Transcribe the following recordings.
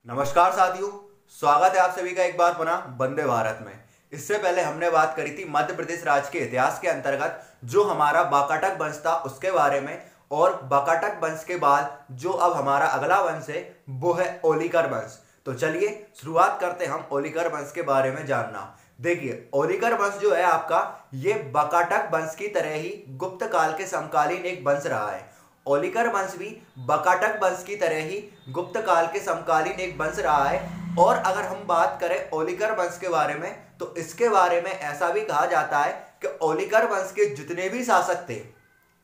नमस्कार साथियों, स्वागत है आप सभी का एक बार पुनः वंदे भारत में। इससे पहले हमने बात करी थी मध्य प्रदेश राज्य के इतिहास के अंतर्गत जो हमारा वाकाटक वंश था उसके बारे में, और वाकाटक वंश के बाद जो अब हमारा अगला वंश है वो है ओलिकर वंश। तो चलिए शुरुआत करते हैं हम ओलिकर वंश के बारे में जानना। देखिए, ओलिकर वंश जो है आपका, ये वाकाटक वंश की तरह ही गुप्त काल के समकालीन एक वंश रहा है। ओलिकर वंश भी वाकाटक वंश की तरह ही गुप्त काल के समकालीन एक वंश रहा है। और अगर हम बात करें ओलिकर वंश के बारे में, तो इसके बारे में ऐसा भी कहा जाता है कि ओलिकर वंश के जितने भी शासक थे,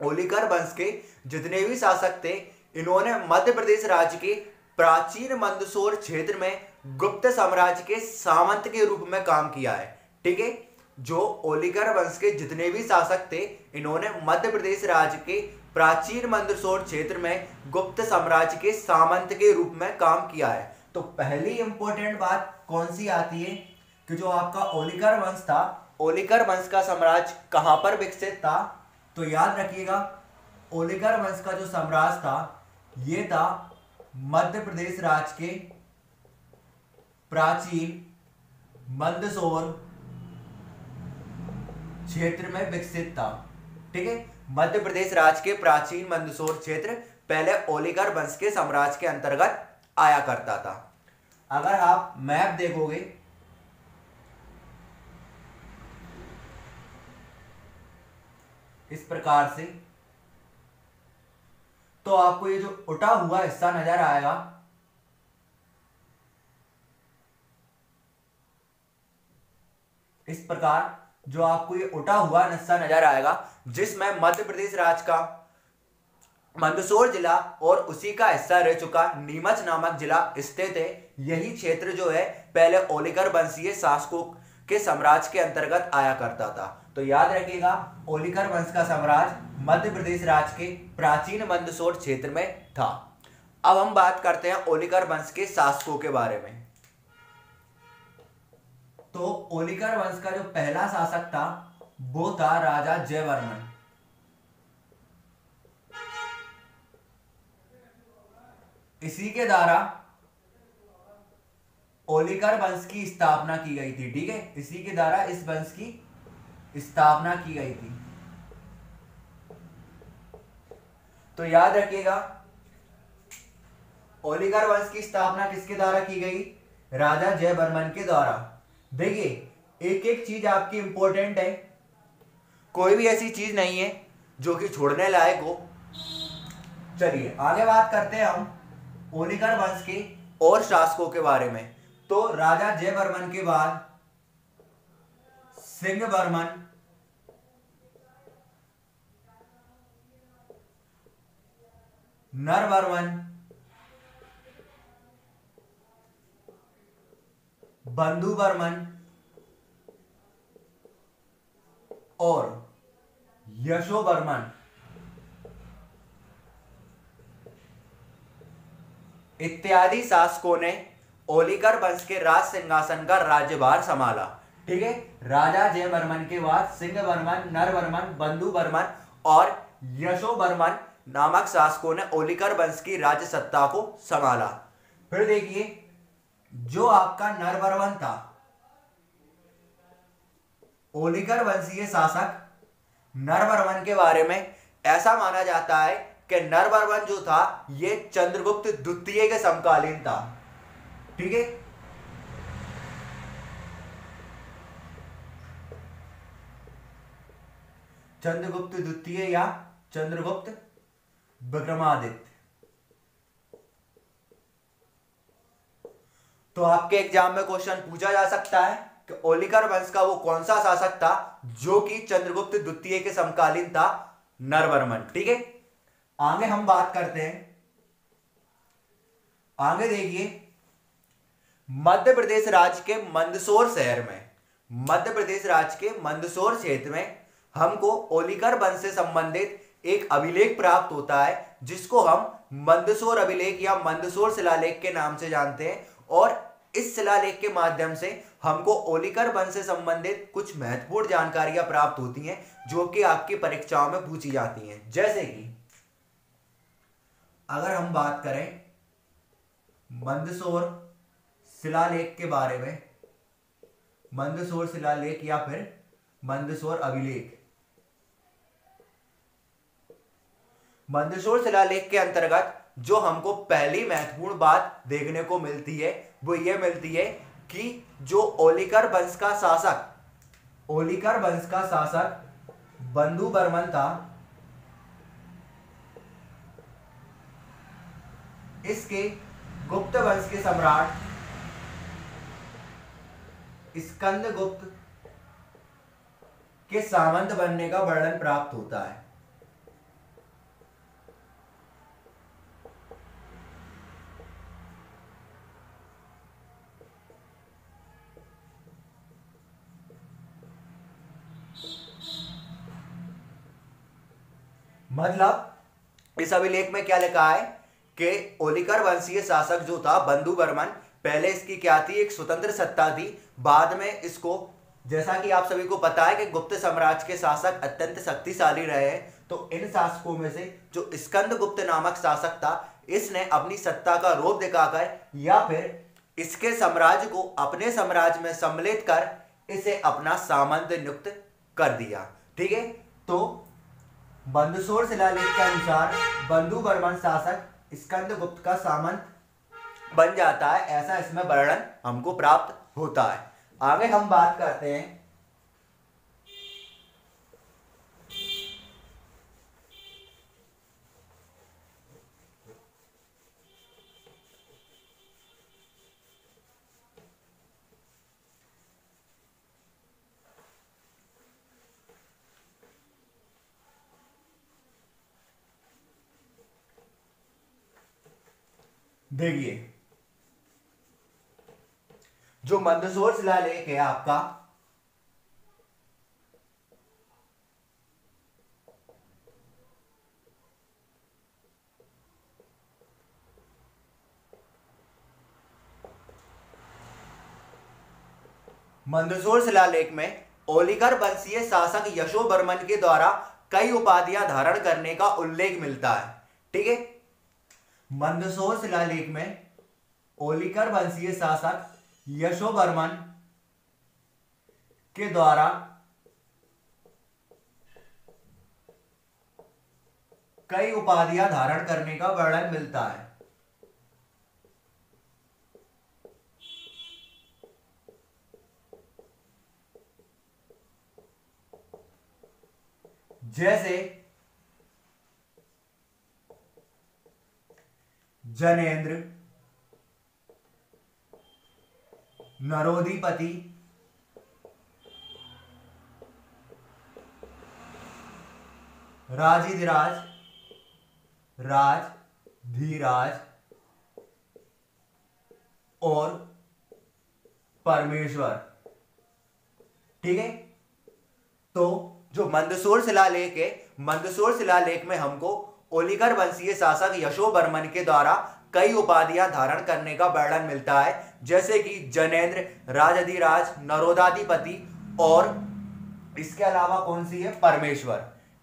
ओलिकर वंश के जितने भी शासक थे, इन्होंने मध्य प्रदेश राज्य के प्राचीन मंदसौर क्षेत्र में गुप्त साम्राज्य के सामंत के रूप में काम किया है। ठीक है, जो ओलिकर वंश के जितने भी शासक थे, इन्होंने मध्य प्रदेश राज्य के प्राचीन मंदसौर क्षेत्र में गुप्त साम्राज्य के सामंत के रूप में काम किया है। तो पहली इंपॉर्टेंट बात कौन सी आती है कि जो आपका ओलिकर वंश था, ओलिकर वंश का साम्राज्य कहां पर विकसित था? तो याद रखिएगा, ओलिकर वंश का जो साम्राज्य था ये था मध्य प्रदेश राज्य के प्राचीन मंदसौर क्षेत्र में विकसित था। ठीक है, मध्य प्रदेश राज्य के प्राचीन मंदसौर क्षेत्र पहले ओलिकर वंश के साम्राज्य के अंतर्गत आया करता था। अगर आप मैप देखोगे इस प्रकार से, तो आपको ये जो उठा हुआ हिस्सा नजर आएगा, इस प्रकार जो आपको ये उठा हुआ हिस्सा नजर आएगा, जिसमें मध्य प्रदेश राज्य का मंदसौर जिला और उसी का हिस्सा रह चुका नीमच नामक जिला स्थित है। यही क्षेत्र जो है पहले ओलिकर वंशीय शासकों के साम्राज्य के अंतर्गत आया करता था। तो याद रखिएगा, ओलिकर वंश का साम्राज्य मध्य प्रदेश राज्य के प्राचीन मंदसौर क्षेत्र में था। अब हम बात करते हैं ओलिकर वंश के शासकों के बारे में। तो ओलिकर वंश का जो पहला शासक था वो था राजा जयवर्मन। इसी के द्वारा ओलिकर वंश की स्थापना की गई थी। ठीक है, इसी के द्वारा इस वंश की स्थापना की गई थी। तो याद रखिएगा, ओलिकर वंश की स्थापना किसके द्वारा की गई? राजा जयवर्मन के द्वारा। देखिए, एक एक चीज आपकी इंपॉर्टेंट है, कोई भी ऐसी चीज नहीं है जो कि छोड़ने लायक हो। चलिए आगे बात करते हैं हम ओलिकर वंश के और शासकों के बारे में। तो राजा जयवर्मन के बाद सिंहवर्मन, नरवर्मन, बंधुवर्मन और यशोवर्मन इत्यादि शासकों ने ओलिकर वंश के राज सिंहासन का राज्यभार संभाला। ठीक है, राजा जयवर्मन के बाद सिंहवर्मन, नरवर्मन, बंधुवर्मन और यशोवर्मन नामक शासकों ने ओलिकर वंश की राज्य सत्ता को संभाला। फिर देखिए, जो आपका नरवर्मन था, ओलिकर वंशीय शासक नरवर्मन के बारे में ऐसा माना जाता है कि नरवर्मन जो था ये चंद्रगुप्त द्वितीय के समकालीन था। ठीक है, चंद्रगुप्त द्वितीय या चंद्रगुप्त विक्रमादित्य। तो आपके एग्जाम में क्वेश्चन पूछा जा सकता है कि ओलिकर वंश का वो कौन सा शासक था जो कि चंद्रगुप्त द्वितीय के समकालीन था? नरवर्मन। ठीक है, आगे हम बात करते हैं। आगे देखिए, मध्य प्रदेश राज्य के मंदसौर शहर में, मध्य प्रदेश राज्य के मंदसौर क्षेत्र में हमको ओलिकर वंश से संबंधित एक अभिलेख प्राप्त होता है, जिसको हम मंदसौर अभिलेख या मंदसौर शिलालेख के नाम से जानते हैं। और इस शिलालेख के माध्यम से हमको ओलिकर वंश से संबंधित कुछ महत्वपूर्ण जानकारियां प्राप्त होती हैं जो कि आपकी परीक्षाओं में पूछी जाती हैं। जैसे कि अगर हम बात करें मंदसौर शिलालेख के बारे में, मंदसौर शिलालेख या फिर मंदसौर अभिलेख। मंदसौर शिलालेख के अंतर्गत जो हमको पहली महत्वपूर्ण बात देखने को मिलती है वो ये मिलती है कि जो ओलिकर वंश का शासक, ओलिकर वंश का शासक बंधुवर्मन था, इसके गुप्त वंश के सम्राट स्कंदगुप्त के सामंत बनने का वर्णन प्राप्त होता है। मतलब इस अभिलेख में क्या लिखा है कि ओलिकर वंशीय शासक जो था बंधुवर्मन, पहले इसकी क्या थी, एक स्वतंत्र सत्ता थी। बाद में इसको, जैसा कि आप सभी को पता है कि गुप्त साम्राज्य के शासक अत्यंत शक्तिशाली रहे हैं, तो इन शासकों में से जो स्कंदगुप्त नामक शासक था, इसने अपनी सत्ता का रोब दिखाकर या फिर इसके साम्राज्य को अपने साम्राज्य में सम्मिलित कर इसे अपना सामंत नियुक्त कर दिया। ठीक है, तो मंदसौर शिलालेख के अनुसार बंधुवर्मन शासक स्कंदगुप्त का सामंत बन जाता है, ऐसा इसमें वर्णन हमको प्राप्त होता है। आगे हम बात करते हैं देखिए जो मंदसौर शिलालेख है आपका, मंदसौर शिलालेख में ओलिकर वंशीय शासक यशोवर्मन के द्वारा कई उपाधियां धारण करने का उल्लेख मिलता है। ठीक है, मंदसौर शिलालेख में ओलिकर वंशीय शासक यशोवर्मन के द्वारा कई उपाधियां धारण करने का वर्णन मिलता है। जैसे जनेन्द्र, नरोदीपति, राजाधिराज, राजधीराज और परमेश्वर। ठीक है, तो जो मंदसौर शिलालेख है, मंदसौर शिलालेख में हमको ओलिकर वंशीय शासक यशोवर्मन के द्वारा कई उपाधियां धारण करने का वर्णन मिलता है, जैसे कि जनेन्द्र, राजाधिराज, नरोदाधिपति और इसके अलावा कौन सी है, परमेश्वर।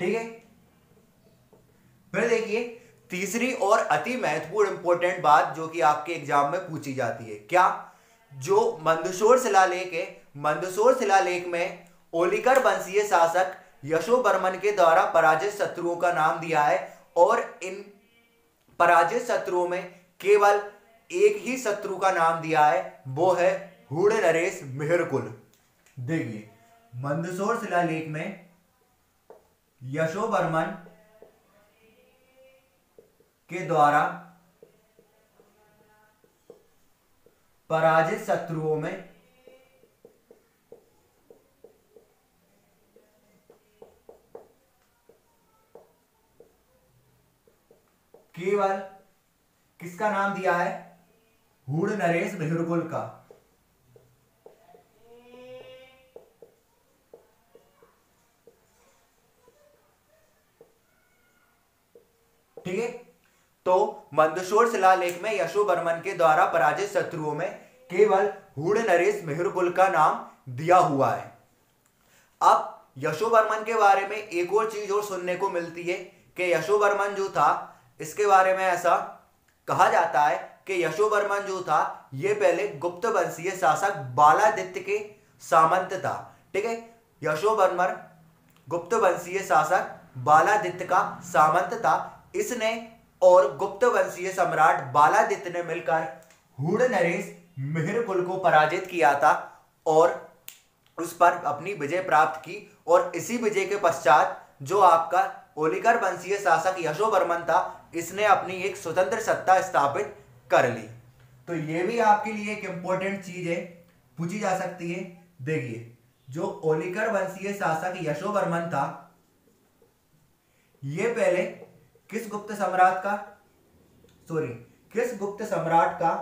ठीक है, फिर देखिए तीसरी और अति महत्वपूर्ण इंपॉर्टेंट बात जो कि आपके एग्जाम में पूछी जाती है, क्या, जो मंदसौर शिलालेख है, मंदसौर शिलालेख में ओलिकर वंशीय शासक यशोवर्मन के द्वारा पराजित शत्रुओं का नाम दिया है और इन पराजित शत्रुओं में केवल एक ही शत्रु का नाम दिया है, वो है हूण नरेश मिहिरकुल। देखिए मंदसौर शिलालेख में यशोवर्मन के द्वारा पराजित शत्रुओं में केवल किसका नाम दिया है, हूण नरेश मिहिरकुल का। ठीक है, तो मंदसौर शिलालेख में यशोवर्मन के द्वारा पराजित शत्रुओं में केवल हूण नरेश मिहिरकुल का नाम दिया हुआ है। अब यशोवर्मन के बारे में एक और चीज और सुनने को मिलती है कि यशोवर्मन जो था, इसके बारे में ऐसा कहा जाता है कि यशोवर्मन जो था ये पहले गुप्त वंशीय शासक बालादित्य के सामंत था। ठीक है, यशोवर्मन गुप्त वंशीय शासक बालादित्य का सामंत था। इसने और गुप्त वंशीय सम्राट बालादित्य ने मिलकर हुड़ नरेश मिहिरकुल को पराजित किया था और उस पर अपनी विजय प्राप्त की। और इसी विजय के पश्चात जो आपका ओलिकर वंशीय शासक यशोवर्मन था, इसने अपनी एक स्वतंत्र सत्ता स्थापित कर ली। तो ये भी आपके लिए एक इंपॉर्टेंट चीज है, पूछी जा सकती है। देखिए, जो ओलिकर वंशीय शासक यशोवर्मन था, ये पहले किस गुप्त सम्राट का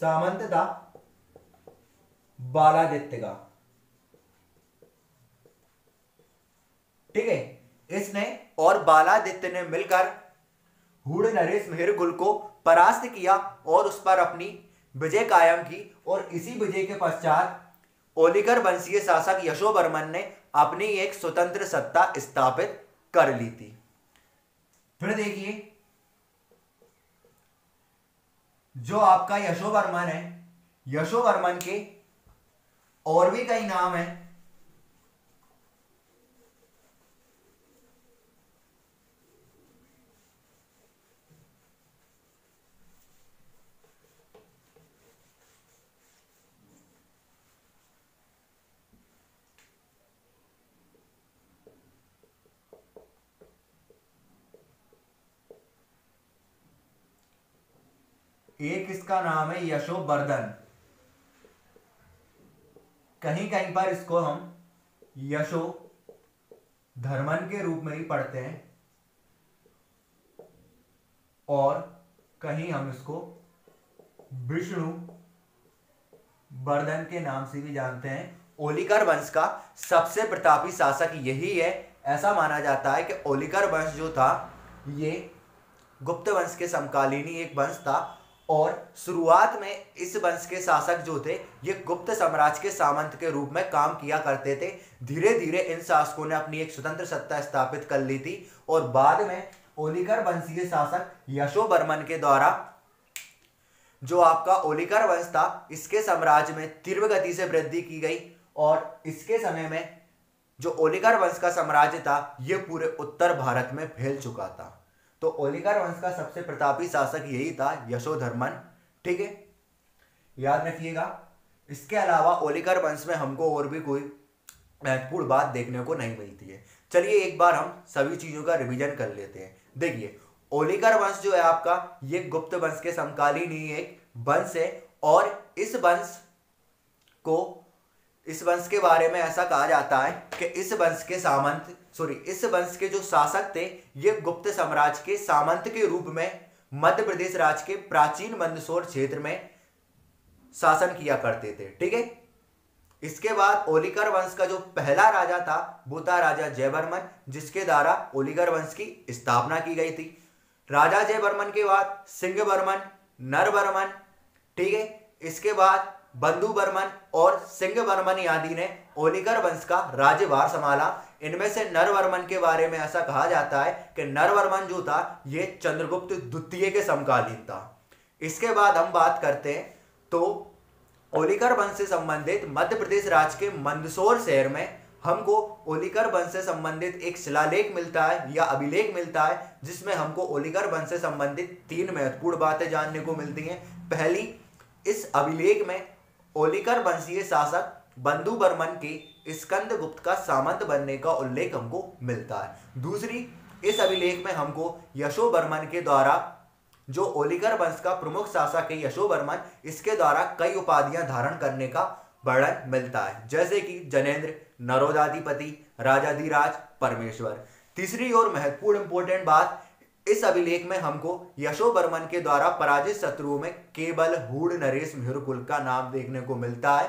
सामंत था? बालादित्य का। ठीक है, इसने और बालादित्य ने मिलकर हुड़ नरेश मिहिरकुल को परास्त किया और उस पर अपनी विजय कायम की। और इसी विजय के पश्चात ओलिकर वंशीय शासक यशोवर्मन ने अपनी एक स्वतंत्र सत्ता स्थापित कर ली थी। फिर देखिए, जो आपका यशोवर्मन है, यशोवर्मन के और भी कई नाम हैं। एक इसका नाम है यशोवर्धन, कहीं कहीं पर इसको हम यशोधर्मन के रूप में ही पढ़ते हैं और कहीं हम इसको विष्णु वर्धन के नाम से भी जानते हैं। ओलिकर वंश का सबसे प्रतापी शासक यही है। ऐसा माना जाता है कि ओलिकर वंश जो था ये गुप्त वंश के समकालीन ही एक वंश था और शुरुआत में इस वंश के शासक जो थे ये गुप्त साम्राज्य के सामंत के रूप में काम किया करते थे। धीरे धीरे इन शासकों ने अपनी एक स्वतंत्र सत्ता स्थापित कर ली थी और बाद में ओलिकर वंशीय शासक यशोवर्मन के द्वारा जो आपका ओलिकर वंश था इसके साम्राज्य में तीव्र गति से वृद्धि की गई और इसके समय में जो ओलिकर वंश का साम्राज्य था यह पूरे उत्तर भारत में फैल चुका था। तो ओलिकर वंश का सबसे प्रतापी शासक यही था, यशोधर्मन। ठीक है, याद रखिएगा। इसके अलावा ओलिकर वंश में हमको और भी कोई महत्वपूर्ण बात देखने को नहीं मिलती है। चलिए एक बार हम सभी चीजों का रिवीजन कर लेते हैं। देखिए, ओलिकर वंश जो है आपका ये गुप्त वंश के समकालीन ही एक वंश है और इस वंश के बारे में ऐसा कहा जाता है कि इस वंश के जो शासक थे ये गुप्त साम्राज्य के सामंत के रूप में मध्य प्रदेश राज्य के प्राचीन मंदसौर क्षेत्र में शासन किया करते थे। ठीक है, इसके बाद ओलिकर वंश का जो पहला राजा था वो था राजा जयवर्मन, जिसके द्वारा ओलिकर वंश की स्थापना की गई थी। राजा जयवर्मन के बाद सिंहवर्मन, नरवर्मन, ठीक है, इसके बाद बंधुवर्मन और सिंहवर्मन आदि ने ओलिकर वंश का राज्यभार संभाला। इनमें से नरवर्मन के बारे में ऐसा कहा जाता है कि नरवर्मन जो था ये चंद्रगुप्त द्वितीय के समकालीन था। इसके बाद हम बात करते हैं तो ओलिकर वंश से संबंधित मध्य प्रदेश राज्य के मंदसौर शहर में हमको ओलिकर वंश से संबंधित एक शिलालेख मिलता है या अभिलेख मिलता है जिसमें हमको ओलिकर वंश से संबंधित 3 महत्वपूर्ण बातें जानने को मिलती हैं। पहली, इस अभिलेख में ओलिकर वंशीय शासक बंधुवर्मन के स्कंदगुप्त का सामंत बनने का उल्लेख हमको मिलता है। दूसरी, इस अभिलेख में हमको यशोवर्मन के द्वारा जो ओलिकर वंश का प्रमुख शासक है यशोवर्मन, इसके द्वारा कई उपाधियां धारण करने का वर्णन मिलता है, जैसे कि जनेन्द्र, नरोदाधिपति, राजाधिराज, परमेश्वर। तीसरी और महत्वपूर्ण इंपॉर्टेंट बात, इस अभिलेख में हमको यशोवर्मन के द्वारा पराजित शत्रुओं में केवल हुड़ नरेश मिहिरकुल का नाम देखने को मिलता है।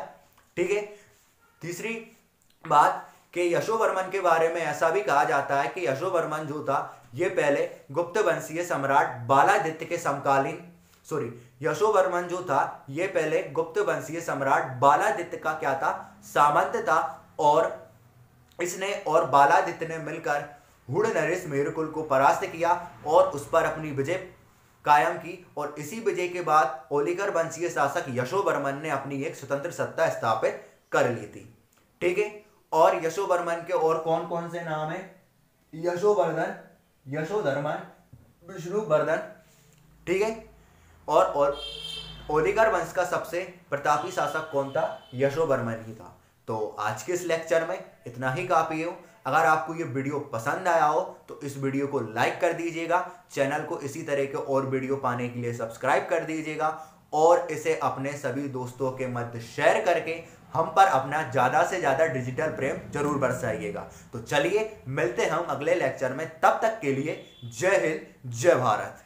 ठीक है, तीसरी बात कि यशोवर्मन के बारे में ऐसा भी कहा जाता है कि यशोवर्मन जो था ये पहले गुप्त वंशीय सम्राट बालादित्य के समकालीन यशोवर्मन जो था ये पहले गुप्त वंशीय सम्राट बालादित्य का क्या था, सामंत था और इसने और बालादित्य ने मिलकर हुड़ नरेश मिहिरकुल को परास्त किया और उस पर अपनी विजय कायम की और इसी विजय के बाद ओलिकर वंशीय शासक यशोवर्मन ने अपनी एक स्वतंत्र सत्ता स्थापित कर ली थी। ठीक है, और यशोवर्मन के और कौन कौन से नाम है? यशोवर्धन, यशोधर्मन, विष्णुवर्धन। ठीक है, और ओलिकर वंश का सबसे प्रतापी शासक कौन था? यशोवर्मन ही था। तो आज के इस लेक्चर में इतना ही काफी है। अगर आपको ये वीडियो पसंद आया हो तो इस वीडियो को लाइक कर दीजिएगा, चैनल को इसी तरह के और वीडियो पाने के लिए सब्सक्राइब कर दीजिएगा और इसे अपने सभी दोस्तों के मध्य शेयर करके हम पर अपना ज्यादा से ज्यादा डिजिटल प्रेम जरूर बरसाइएगा। तो चलिए मिलते हैं हम अगले लेक्चर में, तब तक के लिए जय हिंद, जय भारत।